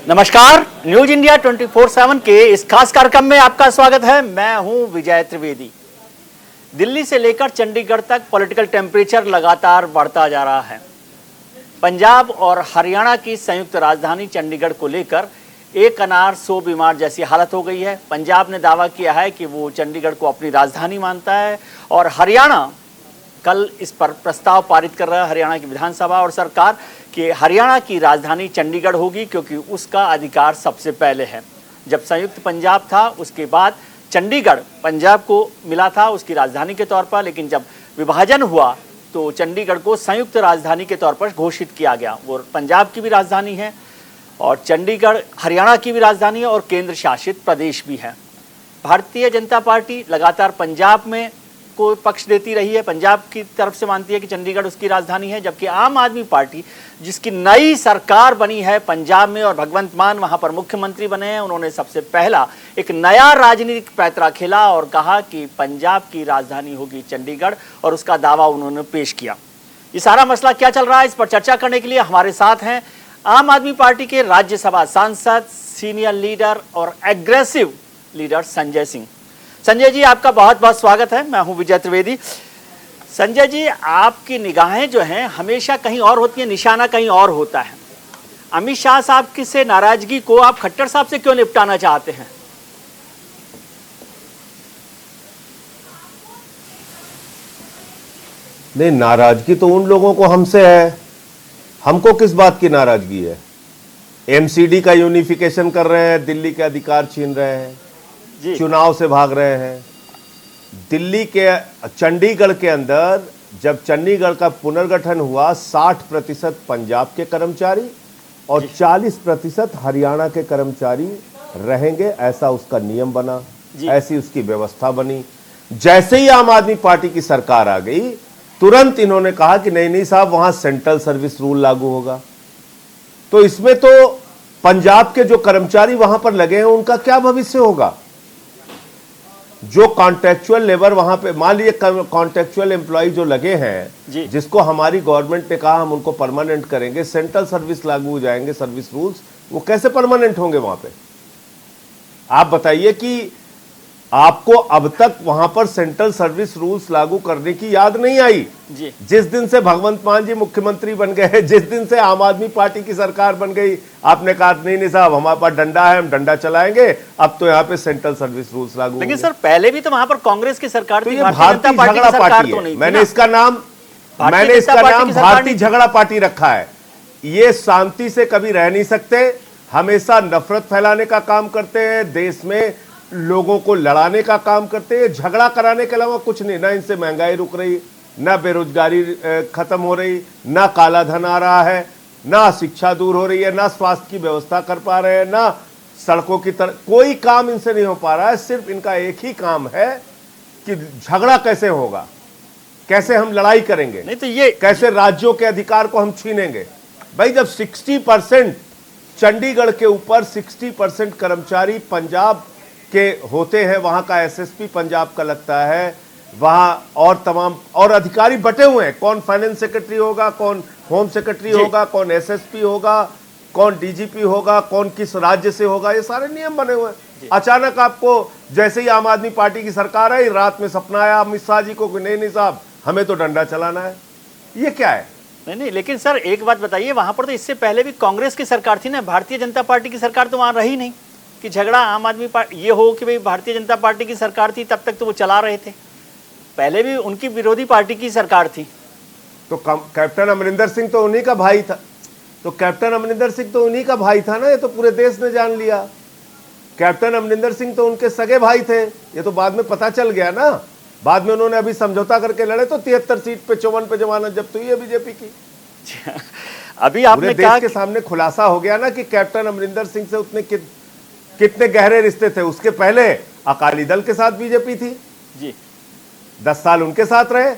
नमस्कार, news India 24/7 के इस खास कार्यक्रम में आपका स्वागत है। मैं हूं विजय त्रिवेदी। दिल्ली से लेकर चंडीगढ़ तक पॉलिटिकल टेम्परेचर लगातार बढ़ता जा रहा है। पंजाब और हरियाणा की संयुक्त राजधानी चंडीगढ़ को लेकर एक अनार 100 बीमार जैसी हालत हो गई है। पंजाब ने दावा किया है कि वो चंडीगढ़ को अपनी राजधानी मानता है और हरियाणा कल इस पर प्रस्ताव पारित कर रहा है, हरियाणा की विधानसभा और सरकार, कि हरियाणा की राजधानी चंडीगढ़ होगी क्योंकि उसका अधिकार सबसे पहले है। जब संयुक्त पंजाब था उसके बाद चंडीगढ़ पंजाब को मिला था उसकी राजधानी के तौर पर, लेकिन जब विभाजन हुआ तो चंडीगढ़ को संयुक्त राजधानी के तौर पर घोषित किया गया। वो पंजाब की भी राजधानी है और चंडीगढ़ हरियाणा की भी राजधानी है और केंद्र शासित प्रदेश भी है। भारतीय जनता पार्टी लगातार पंजाब में को पक्ष देती रही है, पंजाब की तरफ से मानती है कि चंडीगढ़ उसकी राजधानी है, जबकि आम आदमी पार्टी जिसकी नई सरकार बनी है पंजाब में और भगवंत मान वहां पर मुख्यमंत्री बने हैं, उन्होंने सबसे पहला एक नया राजनीतिक पैंतरा खेला और कहा कि पंजाब की राजधानी होगी चंडीगढ़ और उसका दावा उन्होंने पेश किया। ये सारा मसला क्या चल रहा है, इस पर चर्चा करने के लिए हमारे साथ हैं आम आदमी पार्टी के राज्यसभा सांसद, सीनियर लीडर और एग्रेसिव लीडर संजय सिंह। संजय जी, आपका बहुत बहुत स्वागत है। मैं हूं विजय त्रिवेदी। संजय जी, आपकी निगाहें जो हैं हमेशा कहीं और होती हैं, निशाना कहीं और होता है। अमित शाह साहब की से नाराजगी को आप खट्टर साहब से क्यों निपटाना चाहते हैं? नहीं, नाराजगी तो उन लोगों को हमसे है। हमको किस बात की नाराजगी है? एमसीडी का यूनिफिकेशन कर रहे हैं, दिल्ली के अधिकार छीन रहे हैं, चुनाव से भाग रहे हैं। दिल्ली के चंडीगढ़ के अंदर जब चंडीगढ़ का पुनर्गठन हुआ 60% पंजाब के कर्मचारी और 40% हरियाणा के कर्मचारी रहेंगे, ऐसा उसका नियम बना, ऐसी उसकी व्यवस्था बनी। जैसे ही आम आदमी पार्टी की सरकार आ गई तुरंत इन्होंने कहा कि नहीं साहब, वहां सेंट्रल सर्विस रूल लागू होगा। तो इसमें तो पंजाब के जो कर्मचारी वहां पर लगे हैं उनका क्या भविष्य होगा? जो कॉन्ट्रेक्चुअल लेबर वहां पे, मान लीजिए कॉन्ट्रेक्चुअल एम्प्लॉय जो लगे हैं, जिसको हमारी गवर्नमेंट ने कहा हम उनको परमानेंट करेंगे, सेंट्रल सर्विस लागू हो जाएंगे, सर्विस रूल्स, वो कैसे परमानेंट होंगे वहां पे? आप बताइए कि आपको अब तक वहां पर सेंट्रल सर्विस रूल्स लागू करने की याद नहीं आई। जिस दिन से भगवंत मान जी मुख्यमंत्री बन गए, जिस दिन से आम आदमी पार्टी की सरकार बन गई, आपने कहा नहीं साहब, हमारे पास डंडा है, हम डंडा चलाएंगे, अब तो यहाँ पे सेंट्रल सर्विस रूल्स लागू। लेकिन सर, पहले भी तो वहां पर कांग्रेस की सरकार थी, भारतीय झगड़ा पार्टी है। मैंने इसका नाम भारतीय झगड़ा पार्टी रखा है। ये शांति से कभी रह नहीं सकते, हमेशा नफरत फैलाने का काम करते हैं, देश में लोगों को लड़ाने का काम करते हैं, झगड़ा कराने के अलावा कुछ नहीं। ना इनसे महंगाई रुक रही, ना बेरोजगारी खत्म हो रही, ना काला धन आ रहा है, ना शिक्षा दूर हो रही है, ना स्वास्थ्य की व्यवस्था कर पा रहे हैं, ना सड़कों की तरह कोई काम इनसे नहीं हो पा रहा है। सिर्फ इनका एक ही काम है कि झगड़ा कैसे होगा, कैसे हम लड़ाई करेंगे, नहीं तो ये कैसे राज्यों के अधिकार को हम छीनेंगे। भाई, जब 60% चंडीगढ़ के ऊपर 60% कर्मचारी पंजाब के होते हैं, वहां का एसएसपी पंजाब का लगता है, वहां और तमाम और अधिकारी बटे हुए हैं, कौन फाइनेंस सेक्रेटरी होगा, कौन होम सेक्रेटरी होगा, कौन एसएसपी होगा, कौन डीजीपी होगा, कौन किस राज्य से होगा, ये सारे नियम बने हुए हैं। अचानक आपको जैसे ही आम आदमी पार्टी की सरकार आई, रात में सपना आया अमित शाह जी को, नहीं साहब, हमें तो डंडा चलाना है। ये क्या है? नहीं, लेकिन सर एक बात बताइए, वहां पर तो इससे पहले भी कांग्रेस की सरकार थी ना, भारतीय जनता पार्टी की सरकार तो वहां रही नहीं कि झगड़ा आम आदमी पार्टी ये हो कि भाई भारतीय जनता पार्टी की सरकार थी, तब तक तो वो चला रहे थे। पहले भी उनकी विरोधी पार्टी की सरकार थी। तो कैप्टन अमरिंदर सिंह तो उन्हीं का भाई था, ना। ये तो पूरे देश ने जान लिया। कैप्टन अमरिंदर सिंह तो उनके सगे भाई थे, ये तो बाद में पता चल गया ना। बाद में उन्होंने अभी समझौता करके लड़े तो 73 सीट पे 54 पे जमानत जब्त हुई है बीजेपी की। अभी आपने देश के सामने खुलासा हो गया ना कि कैप्टन अमरिंदर सिंह से उतने कितने गहरे रिश्ते थे। उसके पहले अकाली दल के साथ बीजेपी थी जी, 10 साल उनके साथ रहे।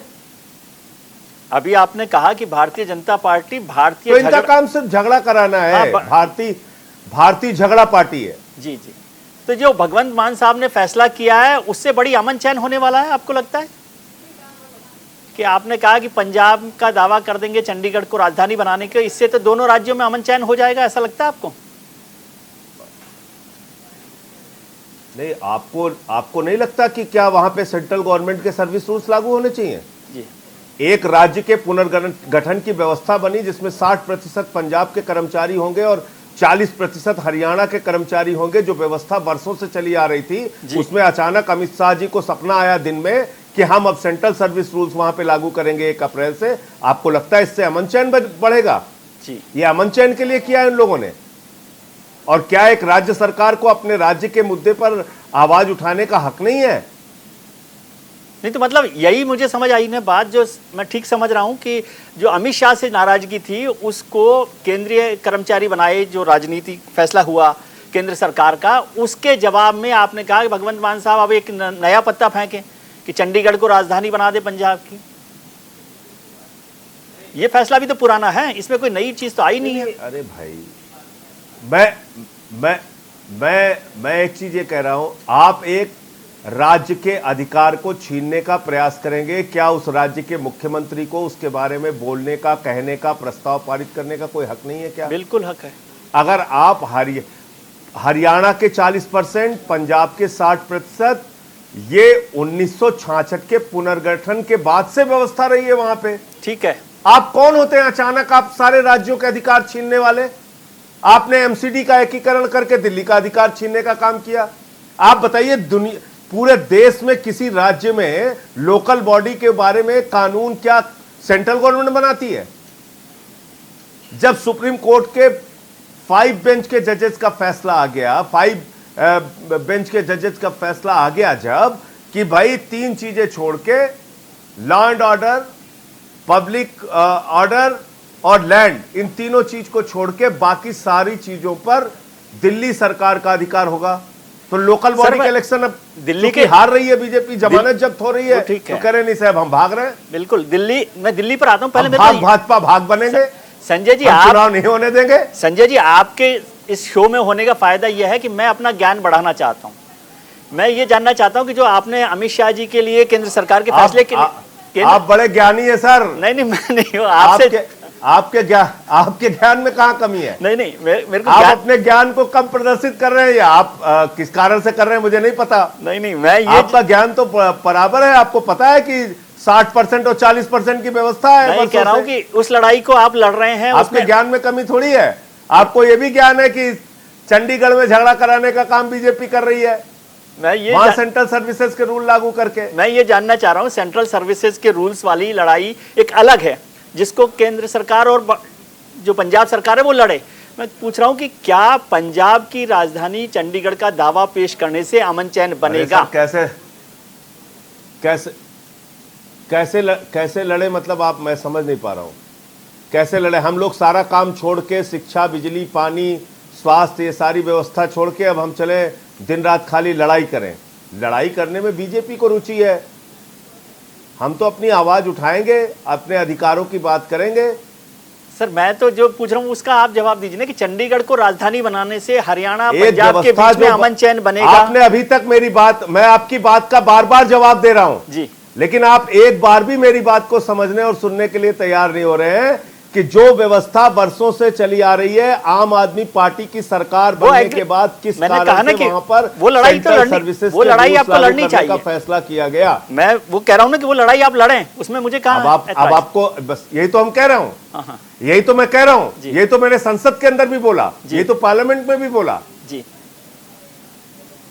अभी आपने कहा कि भारतीय जनता पार्टी तो इनका काम सिर्फ झगड़ा कराना है। भारतीय झगड़ा पार्टी है। जी। तो जो भगवंत मान साहब ने फैसला किया है उससे बड़ी अमन चैन होने वाला है, आपको लगता है? कि आपने कहा कि पंजाब का दावा कर देंगे चंडीगढ़ को राजधानी बनाने के, इससे तो दोनों राज्यों में अमन चैन हो जाएगा, ऐसा लगता है आपको? नहीं, आपको नहीं लगता कि क्या वहां पे सेंट्रल गवर्नमेंट के सर्विस रूल्स लागू होने चाहिए? जी। एक राज्य के पुनर्गठन की व्यवस्था बनी जिसमें 60% पंजाब के कर्मचारी होंगे और 40% हरियाणा के कर्मचारी होंगे, जो व्यवस्था वर्षों से चली आ रही थी। उसमें अचानक अमित शाह जी को सपना आया दिन में कि हम अब सेंट्रल सर्विस रूल्स वहां पे लागू करेंगे 1 अप्रैल से। आपको लगता है इससे अमन चैन बढ़ेगा? जी। ये अमन चैन के लिए किया है इन लोगों ने। और क्या एक राज्य सरकार को अपने राज्य के मुद्दे पर आवाज उठाने का हक नहीं है? नहीं तो मतलब यही मुझे समझ आई ना बात, जो मैं ठीक समझ रहा हूं कि जो अमित शाह से नाराजगी थी उसको केंद्रीय कर्मचारी बनाए, जो राजनीतिक फैसला हुआ केंद्र सरकार का, उसके जवाब में आपने कहा कि भगवंत मान साहब अब एक नया पत्ता फेंकें कि चंडीगढ़ को राजधानी बना दे पंजाब की। ये फैसला भी तो पुराना है, इसमें कोई नई चीज तो आई नहीं है। अरे भाई, मैं एक चीज ये कह रहा हूं, आप एक राज्य के अधिकार को छीनने का प्रयास करेंगे, क्या उस राज्य के मुख्यमंत्री को उसके बारे में बोलने का, कहने का, प्रस्ताव पारित करने का कोई हक नहीं है क्या? बिल्कुल हक है। अगर आप हरियाणा के 40%, पंजाब के 60%, ये 1966 के पुनर्गठन के बाद से व्यवस्था रही है वहां पे। ठीक है। आप कौन होते हैं अचानक आप सारे राज्यों के अधिकार छीनने वाले? आपने एमसीडी का एकीकरण करके दिल्ली का अधिकार छीनने का काम किया। आप बताइए, दुनिया पूरे देश में किसी राज्य में लोकल बॉडी के बारे में कानून क्या सेंट्रल गवर्नमेंट बनाती है? जब सुप्रीम कोर्ट के 5 बेंच के जजेस का फैसला आ गया, 5 बेंच के जजेस का फैसला आ गया जब, कि भाई 3 चीजें छोड़ के, law and order, public order और लैंड, इन तीनों चीज को छोड़ के बाकी सारी चीजों पर दिल्ली सरकार का अधिकार होगा। तो लोकल बॉडी के इलेक्शन अब दिल्ली की हार रही है बीजेपी, जमानत जब्त हो रही है, तो कह रहे नहीं साहब हम भाग रहे हैं। बिल्कुल। मैं दिल्ली पर आता हूं, पहले भाजपा भाग बनेंगे। संजय जी, आप चुनाव नहीं होने देंगे। संजय जी, आपके इस शो में होने का फायदा यह है कि मैं अपना ज्ञान बढ़ाना चाहता हूं। मैं ये जानना चाहता हूं कि जो आपने अमित शाह जी के लिए केंद्र सरकार के फैसले के लिए, आप बड़े ज्ञानी है सर। नहीं, मैं नहीं हूं। आपके ज्ञान में कहां कमी है? नहीं, मेरे को आप अपने ज्ञान को कम प्रदर्शित कर रहे हैं, या आप किस कारण से कर रहे हैं मुझे नहीं पता। नहीं, मैं ये आपका ज्ञान तो बराबर है। आपको पता है कि 60% और 40% की व्यवस्था है। मैं कह रहा हूं कि उस लड़ाई को आप लड़ रहे हैं, आपके ज्ञान में कमी थोड़ी है। आपको यह भी ज्ञान है कि चंडीगढ़ में झगड़ा कराने का काम बीजेपी कर रही है, वहां सेंट्रल सर्विसेज के रूल लागू करके। मैं ये जानना चाह रहा हूं, सेंट्रल सर्विसेज के रूल्स वाली लड़ाई एक अलग है, जिसको केंद्र सरकार और जो पंजाब सरकार है वो लड़े। मैं पूछ रहा हूं कि क्या पंजाब की राजधानी चंडीगढ़ का दावा पेश करने से अमन चैन बनेगा? कैसे लड़े मतलब आप, मैं समझ नहीं पा रहा हूं। कैसे लड़े? हम लोग सारा काम छोड़ के, शिक्षा, बिजली, पानी, स्वास्थ्य, ये सारी व्यवस्था छोड़ के अब हम चले दिन रात खाली लड़ाई करें? लड़ाई करने में बीजेपी को रुचि है। हम तो अपनी आवाज उठाएंगे, अपने अधिकारों की बात करेंगे। सर, मैं तो जो पूछ रहा हूं उसका आप जवाब दीजिए ना, कि चंडीगढ़ को राजधानी बनाने से हरियाणा पंजाब के बीच में अमन चैन बनेगा। आपने अभी तक मेरी बात, मैं आपकी बात का बार बार जवाब दे रहा हूं जी, लेकिन आप एक बार भी मेरी बात को समझने और सुनने के लिए तैयार नहीं हो रहे हैं कि जो व्यवस्था वर्षों से चली आ रही है, आम आदमी पार्टी की सरकार बनने के बाद किस कारण से वहां पर वो लड़ाई तो सर्विसेज वो लड़ाई आपको लड़नी चाहिए का फैसला किया गया। मैं वो कह रहा हूं ना कि वो लड़ाई आप लड़ें, उसमें मुझे कहा अब आपको बस यही तो हम कह रहे हूं, यही तो मैं कह रहा हूं, यही तो मैंने संसद के अंदर भी बोला, यही तो पार्लियामेंट में भी बोला जी,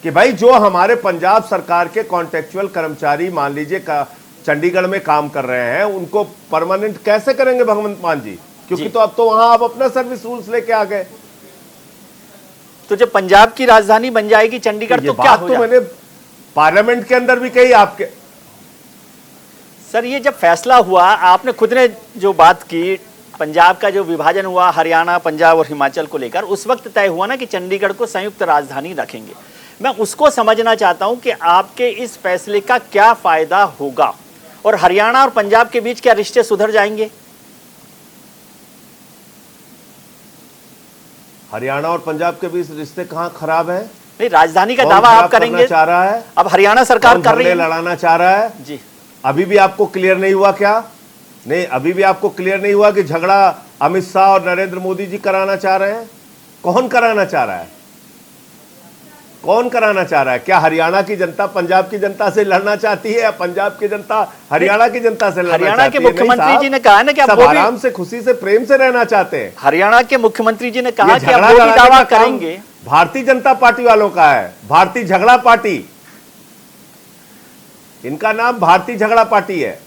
कि भाई जो हमारे पंजाब सरकार के कॉन्ट्रेक्चुअल कर्मचारी मान लीजिए चंडीगढ़ में काम कर रहे हैं, उनको परमानेंट कैसे करेंगे भगवंत मान जी? क्योंकि तो अब तो वहां आप अपना सर्विस रूल्स लेके आ गए। तो जब पंजाब की राजधानी बन जाएगी चंडीगढ़, तो क्या हो? तो मैंने पार्लियामेंट के अंदर भी कही आपके। सर, ये जब फैसला हुआ, आपने खुद ने जो बात की, पंजाब का जो विभाजन हुआ हरियाणा, पंजाब और हिमाचल को लेकर, उस वक्त तय हुआ ना कि चंडीगढ़ को संयुक्त राजधानी रखेंगे। मैं उसको समझना चाहता हूं कि आपके इस फैसले का क्या फायदा होगा, और हरियाणा और पंजाब के बीच क्या रिश्ते सुधर जाएंगे? हरियाणा और पंजाब के बीच रिश्ते कहां खराब है? नहीं, राजधानी का दावा आप करेंगे, चाह रहा है अब हरियाणा सरकार कर रही है, लड़ाना चाह रहा है जी। अभी भी आपको क्लियर नहीं हुआ क्या? नहीं, अभी भी आपको क्लियर नहीं हुआ कि झगड़ा अमित शाह और नरेंद्र मोदी जी कराना चाह रहे हैं? कौन कराना चाह रहा है? कौन कराना चाह रहा है? क्या हरियाणा की जनता पंजाब की जनता से लड़ना चाहती है या पंजाब की जनता हरियाणा की जनता से लड़ना चाहती है? हरियाणा के मुख्यमंत्री जी ने कहा ना कि आप आराम से, खुशी से, प्रेम से रहना चाहते हैं। हरियाणा के मुख्यमंत्री जी ने कहा कि आप वो भी दावा करेंगे। भारतीय जनता पार्टी वालों का है, भारतीय झगड़ा पार्टी। इनका नाम भारतीय झगड़ा पार्टी है।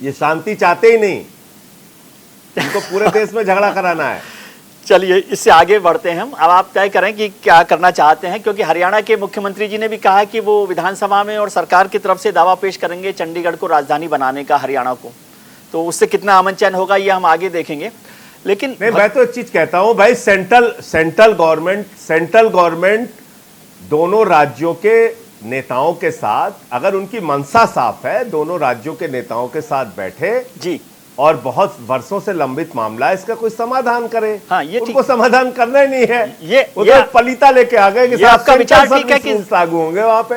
ये शांति चाहते ही नहीं, इनको पूरे देश में झगड़ा कराना है। चलिए इससे आगे बढ़ते हैं हम। अब आप तय करें कि क्या करना चाहते हैं, क्योंकि हरियाणा के मुख्यमंत्री जी ने भी कहा कि वो विधानसभा में और सरकार की तरफ से दावा पेश करेंगे चंडीगढ़ को राजधानी बनाने का, हरियाणा को। तो उससे कितना अमन चैन होगा ये हम आगे देखेंगे। लेकिन मैं तो एक चीज कहता हूं भाई, सेंट्रल गवर्नमेंट दोनों राज्यों के नेताओं के साथ, अगर उनकी मनसा साफ है, दोनों राज्यों के नेताओं के साथ बैठे जी, और बहुत वर्षों से लंबित मामला है, इसका कोई समाधान करे। हाँ, ये उनको समाधान करना ही नहीं है। ये तो पलीता लेके आ गए कि आपका विचार ठीक है कि लागू होंगे वहां पे,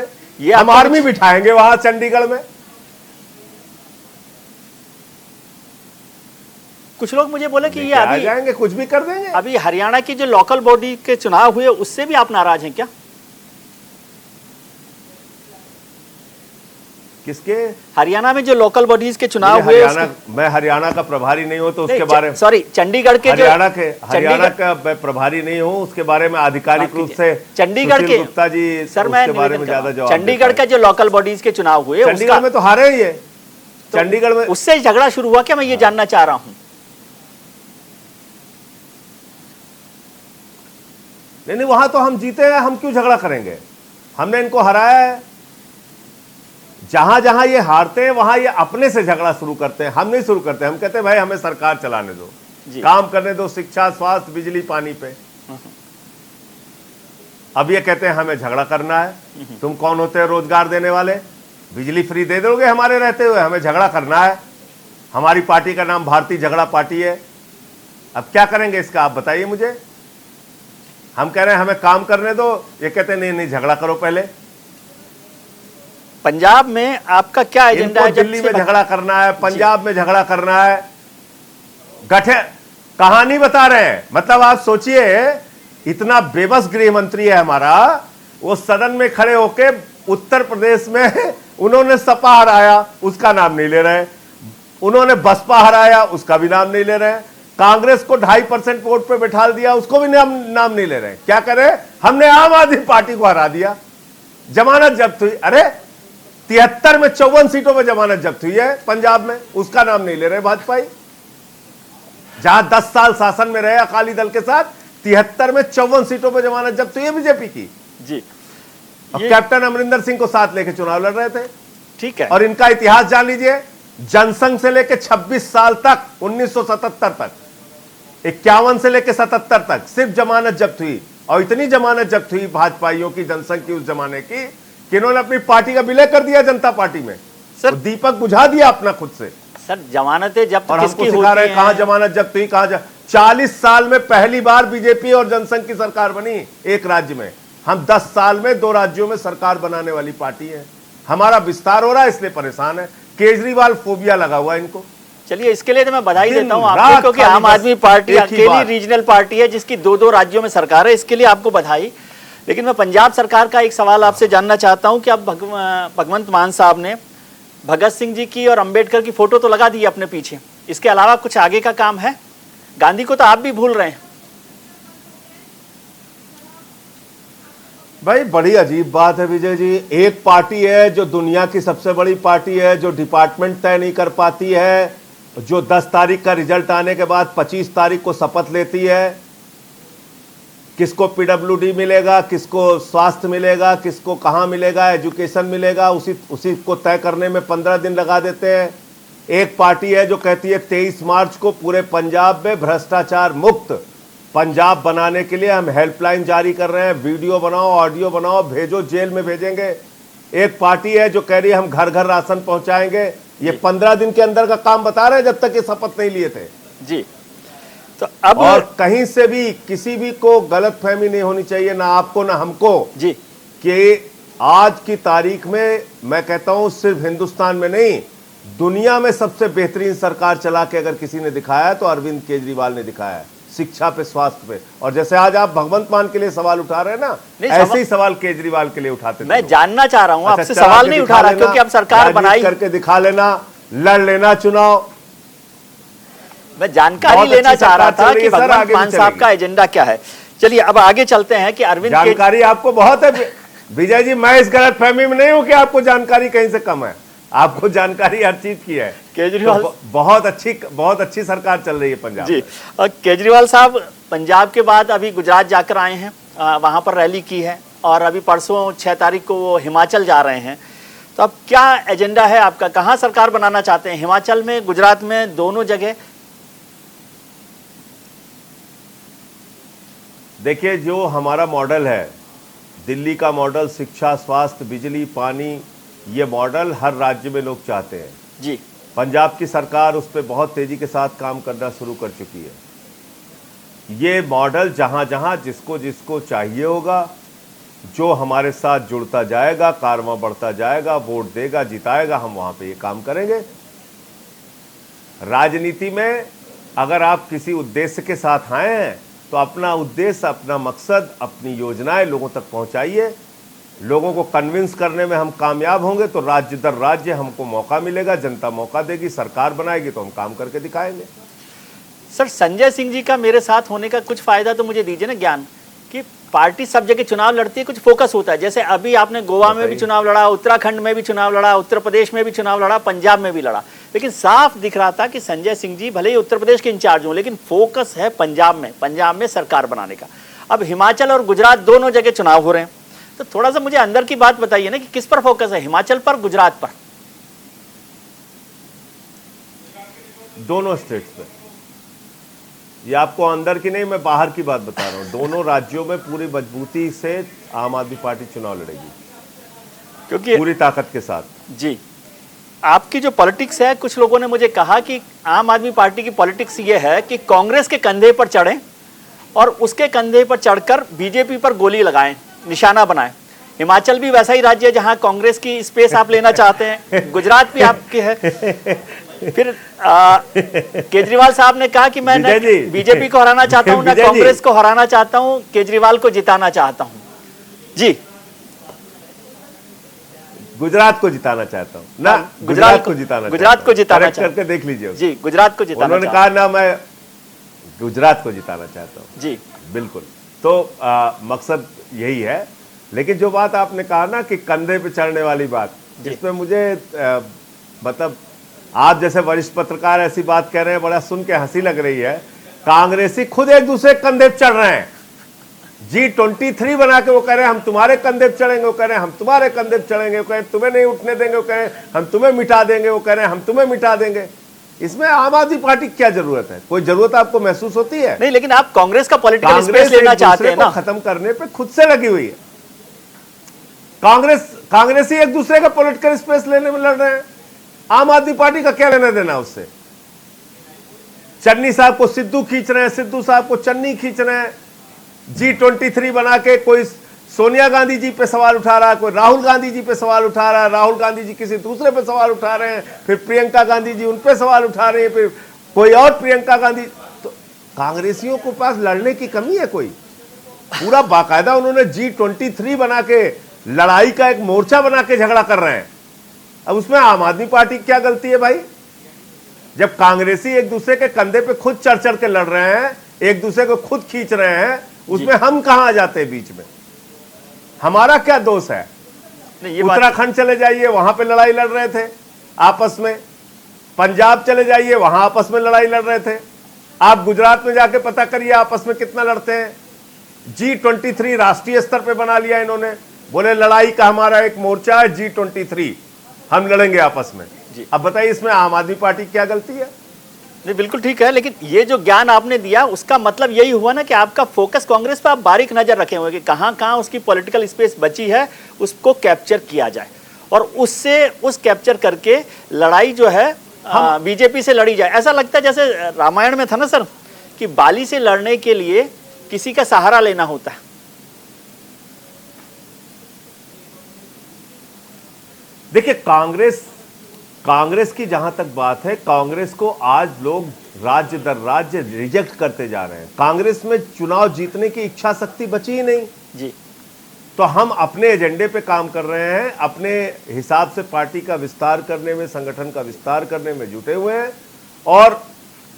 हम आर्मी बिठाएंगे वहां चंडीगढ़ में। कुछ लोग मुझे बोले कि ये आ जाएंगे, कुछ भी कर देंगे। अभी हरियाणा की जो लोकल बॉडी के चुनाव हुए उससे भी आप नाराज हैं क्या? किसके? हरियाणा में जो लोकल बॉडीज के चुनाव हुए। मैं हरियाणा का प्रभारी नहीं हूं तो उसके बारे में, सॉरी, चंडीगढ़ के हरियाणा का मैं प्रभारी नहीं हूं, उसके बारे में आधिकारिक रूप से चंडीगढ़ के गुप्ता जी सर, मैं उसके बारे में ज्यादा जवाब। चंडीगढ़ के जो लोकल बॉडीज के चुनाव हुए, चंडीगढ़ में तो हारे ही है। चंडीगढ़ में उससे झगड़ा शुरू हुआ क्या, मैं ये जानना चाह रहा हूं। नहीं, वहां तो हम जीते हैं, हम क्यों झगड़ा करेंगे? हमने इनको हराया है। जहां जहां ये हारते हैं वहां ये अपने से झगड़ा शुरू करते हैं, हम नहीं शुरू करते। हम कहते हैं भाई हमें सरकार चलाने दो, काम करने दो, शिक्षा, स्वास्थ्य, बिजली, पानी पे। अब ये कहते हैं हमें झगड़ा करना है। तुम कौन होते हैं रोजगार देने वाले? बिजली फ्री दे दोगे हमारे रहते हुए? हमें झगड़ा करना है। हमारी पार्टी का नाम भारतीय झगड़ा पार्टी है। अब क्या करेंगे इसका, आप बताइए मुझे। हम कह रहे हैं हमें काम करने दो, ये कहते हैं नहीं, झगड़ा करो पहले। पंजाब में आपका क्या एजेंडा है? दिल्ली में झगड़ा करना है, पंजाब में झगड़ा करना है, गठे कहानी बता रहे हैं। मतलब आप सोचिए, इतना बेबस गृह मंत्री है हमारा, वो सदन में खड़े होके उत्तर प्रदेश में उन्होंने सपा हराया, उसका नाम नहीं ले रहे। उन्होंने बसपा हराया, उसका भी नाम नहीं ले रहे। कांग्रेस को 2.5% वोट पे बिठा दिया, उसको भी नाम नहीं ले रहे। क्या करें? हमने आम आदमी पार्टी को हरा दिया, जमानत जब्त हुई। अरे 73 में 54 सीटों पर जमानत जब्त हुई है पंजाब में, उसका नाम नहीं ले रहे भाजपाई। जहां 10 साल शासन में रहे अकाली दल के साथ, 73 में 54 सीटों पर जमानत जब्त हुई है बीजेपी की जी। अब कैप्टन अमरिंदर सिंह को साथ लेके चुनाव लड़ रहे थे। ठीक है। और इनका इतिहास जान लीजिए, जनसंघ से लेके 26 साल तक, 1977 तक, 51 से लेके 77 तक सिर्फ जमानत जब्त हुई। और इतनी जमानत जब्त हुई भाजपाइयों की, जनसंघ की, उस जमाने की, कि इन्होंने अपनी पार्टी का विलय कर दिया जनता पार्टी में। सर दीपक बुझा दिया अपना खुद से। सर जमानतें जब्त और हमको सिखा रहे हैं कहां जमानत जब्त हुई, कहां 40 साल में पहली बार बीजेपी और जनसंघ की सरकार बनी एक राज्य में। हम 10 साल में 2 राज्यों में सरकार बनाने वाली पार्टी है। हमारा विस्तार हो रहा है, इसलिए परेशान है। केजरीवाल फोबिया लगा हुआ है इनको। चलिए इसके लिए तो मैं बधाई देता हूं आपको, क्योंकि आम आदमी पार्टी अकेली रीजनल पार्टी है जिसकी 2 राज्यों में सरकार है, इसके लिए आपको बधाई। लेकिन मैं पंजाब सरकार का एक सवाल आपसे जानना चाहता हूं कि अब भगवंत मान साहब ने भगत सिंह जी की और अंबेडकर की फोटो तो लगा दी अपने पीछे, इसके अलावा कुछ आगे का काम है? गांधी को तो आप भी भूल रहे हैं। भाई बड़ी अजीब बात है विजय जी। एक पार्टी है जो दुनिया की सबसे बड़ी पार्टी है, जो डिपार्टमेंट तय नहीं कर पाती है, जो 10 तारीख का रिजल्ट आने के बाद 25 तारीख को शपथ लेती है। किसको पीडब्ल्यूडी मिलेगा, किसको स्वास्थ्य मिलेगा, किसको कहाँ मिलेगा, एजुकेशन मिलेगा, उसी को तय करने में 15 दिन लगा देते हैं। एक पार्टी है जो कहती है 23 मार्च को पूरे पंजाब में भ्रष्टाचार मुक्त पंजाब बनाने के लिए हम हेल्पलाइन जारी कर रहे हैं, वीडियो बनाओ, ऑडियो बनाओ, भेजो, जेल में भेजेंगे। एक पार्टी है जो कह रही है हम घर घर राशन पहुंचाएंगे। ये 15 दिन के अंदर का काम बता रहे हैं, जब तक ये शपथ नहीं लिए थे जी। तो अब और कहीं से भी किसी भी को गलतफहमी नहीं होनी चाहिए, ना आपको ना हमको जी, कि आज की तारीख में मैं कहता हूं सिर्फ हिंदुस्तान में नहीं, दुनिया में सबसे बेहतरीन सरकार चला के अगर किसी ने दिखाया है तो अरविंद केजरीवाल ने दिखाया है। शिक्षा पे, स्वास्थ्य पे। और जैसे आज आप भगवंत मान के लिए सवाल उठा रहे हैं ना, ऐसे ही सवाल केजरीवाल के लिए उठाते थे। मैं जानना चाह रहा हूं, अच्छा, आपसे सवाल नहीं उठा रहा, क्योंकि अब सरकार बनाई करके दिखा लेना, लड़ लेना चुनाव। मैं जानकारी लेना चाह रहा था कि भगवंत मान साहब का एजेंडा क्या है। चलिए अब आगे चलते हैं कि अरविंद जानकारी आपको बहुत है विजय जी, मैं इस गलतफहमी में नहीं हूं कि आपको जानकारी कहीं से कम है, आपको जानकारी हर चीज की है। केजरीवाल तो बहुत अच्छी सरकार चल रही है पंजाब जी। और केजरीवाल साहब पंजाब के बाद अभी गुजरात जाकर आए हैं, वहां पर रैली की है, और अभी परसों 6 तारीख को वो हिमाचल जा रहे हैं। तो अब क्या एजेंडा है आपका, कहां सरकार बनाना चाहते हैं, हिमाचल में, गुजरात में, दोनों जगह? देखिए, जो हमारा मॉडल है, दिल्ली का मॉडल, शिक्षा, स्वास्थ्य, बिजली, पानी, ये मॉडल हर राज्य में लोग चाहते हैं जी। पंजाब की सरकार उस पर बहुत तेजी के साथ काम करना शुरू कर चुकी है। ये मॉडल जहां जहां जिसको जिसको चाहिए होगा, जो हमारे साथ जुड़ता जाएगा, कारवां बढ़ता जाएगा, वोट देगा, जिताएगा, हम वहां पे ये काम करेंगे। राजनीति में अगर आप किसी उद्देश्य के साथ आए हैं तो अपना उद्देश्य, अपना मकसद, अपनी योजनाएं लोगों तक पहुंचाइए। लोगों को कन्विंस करने में हम कामयाब होंगे तो राज्य दर राज्य हमको मौका मिलेगा, जनता मौका देगी, सरकार बनाएगी तो हम काम करके दिखाएंगे। सर, संजय सिंह जी का मेरे साथ होने का कुछ फायदा तो मुझे दीजिए ना ज्ञान, कि पार्टी सब जगह चुनाव लड़ती है, कुछ फोकस होता है। जैसे अभी आपने गोवा में भी चुनाव लड़ा, उत्तराखंड में भी चुनाव लड़ा, उत्तर प्रदेश में भी चुनाव लड़ा, पंजाब में भी लड़ा, लेकिन साफ दिख रहा था कि संजय सिंह जी भले ही उत्तर प्रदेश के इंचार्ज हों, लेकिन फोकस है पंजाब में सरकार बनाने का। अब हिमाचल और गुजरात दोनों जगह चुनाव हो रहे हैं, तो थोड़ा सा मुझे अंदर की बात बताइए ना कि किस पर फोकस है, हिमाचल पर, गुजरात पर? दोनों स्टेट्स पे। ये आपको अंदर की नहीं, मैं बाहर की बात बता रहा हूं। दोनों राज्यों में पूरी मजबूती से आम आदमी पार्टी चुनाव लड़ेगी, क्योंकि पूरी ताकत के साथ। जी, आपकी जो पॉलिटिक्स है, कुछ लोगों ने मुझे कहा कि आम आदमी पार्टी की पॉलिटिक्स ये है कि कांग्रेस के कंधे पर चढ़ें और उसके कंधे पर चढ़कर बीजेपी पर गोली लगाएं, निशाना बनाएं। हिमाचल भी वैसा ही राज्य है जहां कांग्रेस की स्पेस आप लेना चाहते हैं, गुजरात भी आपके है। फिर केजरीवाल साहब ने कहा कि मैं बीजेपी को हराना चाहता हूं, ना कांग्रेस को हराना चाहता हूं, केजरीवाल को जिताना चाहता हूं। जी, गुजरात को जिताना चाहता हूं ना, गुजरात को जिताना करके देख लीजिए। जी, गुजरात को जिताना। उन्होंने कहा ना, मैं गुजरात को जिताना चाहता हूं। जी, बिल्कुल। तो मकसद यही है। लेकिन जो बात आपने कहा ना कि कंधे पे चढ़ने वाली बात, इसमें मुझे मतलब आप जैसे वरिष्ठ पत्रकार ऐसी बात कह रहे हैं, बड़ा सुन के हंसी लग रही है। कांग्रेसी खुद एक दूसरे कंधे पे चढ़ रहे हैं। G23 बना के वो कह रहे हैं हम तुम्हारे कंधे पे चढ़ेंगे, वो कह रहे हैं हम तुम्हारे कंधे पे चढ़ेंगे, वो कह रहे हैं तुम्हें नहीं उठने देंगे, वो कह रहे हैं हम तुम्हें मिटा देंगे, वो कह रहे हैं हम तुम्हें मिटा देंगे। इसमें आम आदमी पार्टी की क्या जरूरत है? कोई जरूरत आपको महसूस होती है? नहीं, लेकिन आप कांग्रेस का पॉलिटिकल स्पेस लेना चाहते हैं ना। खत्म करने पे खुद से लगी हुई है। कांग्रेसी एक दूसरे का पॉलिटिकल स्पेस लेने में लड़ रहे हैं। आम आदमी पार्टी का क्या लेना देना उससे? चन्नी साहब को सिद्धू खींच रहे हैं, सिद्धू साहब को चन्नी खींच रहे हैं। G23 बना के कोई सोनिया गांधी जी पे सवाल उठा रहा है, कोई राहुल गांधी जी पे सवाल उठा रहा है, राहुल गांधी जी किसी दूसरे पे सवाल उठा रहे हैं, फिर प्रियंका गांधी जी उन पे सवाल उठा रहे हैं, फिर कोई और प्रियंका गांधी। तो कांग्रेसियों के पास लड़ने की कमी है कोई? पूरा बाकायदा उन्होंने G23 बना के लड़ाई का एक मोर्चा बना के झगड़ा कर रहे हैं। अब उसमें आम आदमी पार्टी की क्या गलती है भाई? जब कांग्रेसी एक दूसरे के कंधे पे खुद चढ़ चढ़ के लड़ रहे हैं, एक दूसरे को खुद खींच रहे हैं, उसमें हम कहां आ जाते हैं बीच में? हमारा क्या दोष है? उत्तराखंड चले जाइए, वहां पे लड़ाई लड़ रहे थे आपस में। पंजाब चले जाइए, वहां आपस में लड़ाई लड़ रहे थे। आप गुजरात में जाके पता करिए आपस में कितना लड़ते हैं। G23 राष्ट्रीय स्तर पे बना लिया इन्होंने, बोले लड़ाई का हमारा एक मोर्चा है G23, हम लड़ेंगे आपस में। अब बताइए इसमें आम आदमी पार्टी की क्या गलती है? नहीं, बिल्कुल ठीक है, लेकिन ये जो ज्ञान आपने दिया उसका मतलब यही हुआ ना कि आपका फोकस कांग्रेस पर आप बारीक नजर रखे हुए कि कहां कहां उसकी पॉलिटिकल स्पेस बची है, उसको कैप्चर किया जाए और उससे उस कैप्चर करके लड़ाई जो है बीजेपी से लड़ी जाए। ऐसा लगता है जैसे रामायण में था ना सर, कि बाली से लड़ने के लिए किसी का सहारा लेना होता है। देखिए, कांग्रेस की जहां तक बात है, कांग्रेस को आज लोग राज्य दर राज्य रिजेक्ट करते जा रहे हैं। कांग्रेस में चुनाव जीतने की इच्छा शक्ति बची ही नहीं जी। तो हम अपने एजेंडे पे काम कर रहे हैं, अपने हिसाब से पार्टी का विस्तार करने में, संगठन का विस्तार करने में जुटे हुए हैं। और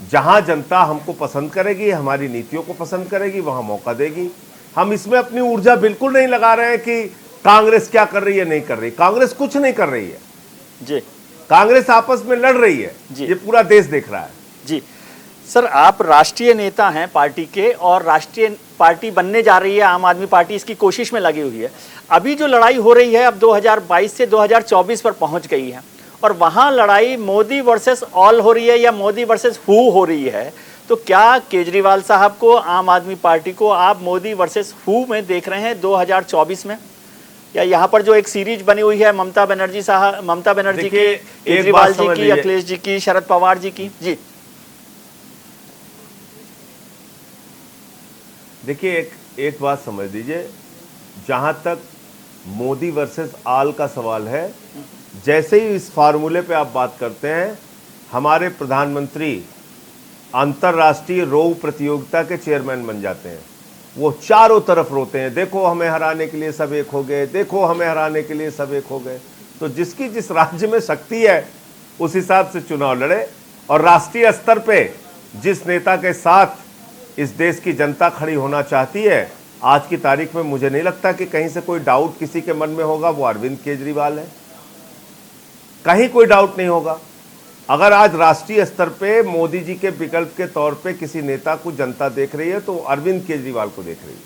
जहां जनता हमको पसंद करेगी, हमारी नीतियों को पसंद करेगी, वहां मौका देगी। हम इसमें अपनी ऊर्जा बिल्कुल नहीं लगा रहे हैं कि कांग्रेस क्या कर रही है, नहीं कर रही। कांग्रेस कुछ नहीं कर रही है जी। कांग्रेस आपस में लड़ रही है, ये पूरा देश देख रहा है जी। सर, आप राष्ट्रीय नेता हैं पार्टी के और राष्ट्रीय पार्टी बनने जा रही है आम आदमी पार्टी, इसकी कोशिश में लगी हुई है। अभी जो लड़ाई हो रही है अब 2022 से 2024 पर पहुंच गई है और वहां लड़ाई मोदी वर्सेस ऑल हो रही है या मोदी वर्सेस हु हो रही है। तो क्या केजरीवाल साहब को, आम आदमी पार्टी को आप मोदी वर्सेस हु में देख रहे हैं 2024 में? या यहाँ पर जो एक सीरीज बनी हुई है ममता बनर्जी की, केजरीवाल जी की, अखिलेश जी की, शरद पवार जी की? जी देखिए, एक बात समझ लीजिए, जहां तक मोदी वर्सेस आल का सवाल है, जैसे ही इस फार्मूले पे आप बात करते हैं, हमारे प्रधानमंत्री अंतर्राष्ट्रीय रोउ प्रतियोगिता के चेयरमैन बन जाते हैं। वो चारों तरफ रोते हैं, देखो हमें हराने के लिए सब एक हो गए, देखो हमें हराने के लिए सब एक हो गए। तो जिसकी जिस राज्य में शक्ति है उस हिसाब से चुनाव लड़े। और राष्ट्रीय स्तर पे जिस नेता के साथ इस देश की जनता खड़ी होना चाहती है, आज की तारीख में मुझे नहीं लगता कि कहीं से कोई डाउट किसी के मन में होगा, वो अरविंद केजरीवाल है। कहीं कोई डाउट नहीं होगा। अगर आज राष्ट्रीय स्तर पे मोदी जी के विकल्प के तौर पे किसी नेता को जनता देख रही है तो अरविंद केजरीवाल को देख रही है।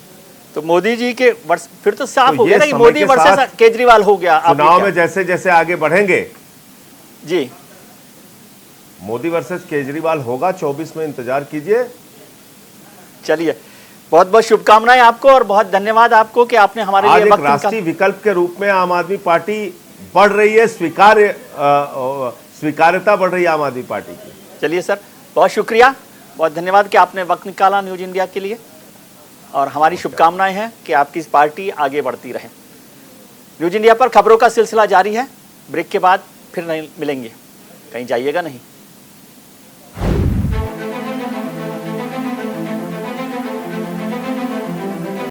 तो मोदी जी के फिर तो साफ हो गया ना कि मोदी वर्सेस केजरीवाल हो गया। चुनाव में जैसे जैसे आगे बढ़ेंगे जी, मोदी वर्सेस केजरीवाल होगा। 24 में इंतजार कीजिए। चलिए, बहुत बहुत शुभकामनाएं आपको और बहुत धन्यवाद आपको कि आपने हमारे लिए वक्त राष्ट्रीय विकल्प के रूप में आम आदमी पार्टी बढ़ रही है, स्वीकार्यता बढ़ रही है आम आदमी पार्टी की। चलिए सर, बहुत शुक्रिया, बहुत धन्यवाद कि आपने वक्त निकाला न्यूज इंडिया के लिए और हमारी शुभकामनाएं हैं कि आपकी इस पार्टी आगे बढ़ती रहे। न्यूज इंडिया पर खबरों का सिलसिला जारी है। ब्रेक के बाद फिर नहीं मिलेंगे, कहीं जाइएगा नहीं।